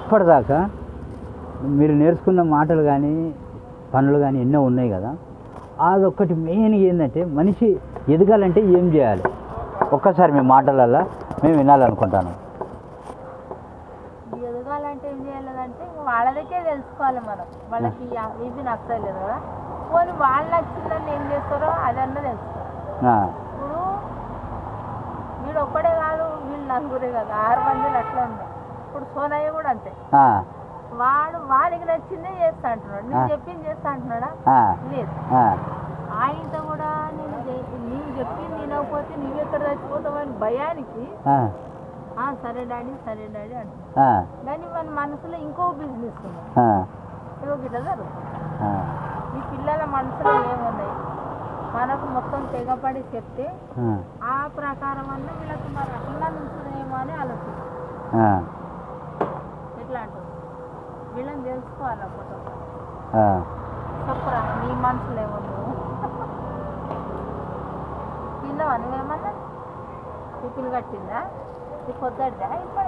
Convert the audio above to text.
ఇప్పటిదాకా మీరు నేర్చుకున్న మాటలు కానీ పనులు కానీ ఎన్నో ఉన్నాయి కదా, అదొక్కటి మెయిన్గా ఏంటంటే మనిషి ఎదగాలంటే ఏం చేయాలి ఒక్కసారి మీ మాటలల్లో మేము వినాలనుకుంటాను. ఎదగాలంటే ఏం చేయాలంటే వాళ్ళకే తెలుసుకోవాలి మనం. వాళ్ళకి ఇవి నచ్చలేదు కదా, పోనీ వాళ్ళు నచ్చిందని ఏం చేస్తారో అదన్నా తెలుసుకోవాలి. ఇప్పుడు వీడు ఒక్కడే కాదు, వీళ్ళు నలుగురే కదా, 6 మందిని అట్లా ఉన్నారు. ఇప్పుడు సోనయ్య కూడా అంతే, వాడు వానికి నచ్చిందే చేస్తా అంటున్నాడు, నేను చెప్పింది చేస్తా అంటున్నాడా? లేదు. ఆయనతో కూడా నీవు చెప్పింది తినకపోతే నువ్వెక్కడ చచ్చిపోతావని భయానికి సరే డాడీ సరే డాడీ అంటున్నా. కానీ మన మనసులో ఇంకో బిజినెస్ ఉంది, ఏవో గిట్ల జరుగుతుంది. ఈ పిల్లల మనసులో ఏమున్నాయి మనకు మొత్తం తెగపడి చెప్తే ఆ ప్రకారం అన్న వీళ్ళకి మరి అట్లా నుంచునేమో అని ఆలోచిస్తాం. ఎట్లా అంటారు వీళ్ళని తెలుసుకోవాలి. అప్పుడు చెప్పురా నీ మనసులో ఏమన్నా తిన్నావా నువ్వేమన్నా టిఫిన్ కట్టిందా, నీ పొద్దుదా ఇప్పుడు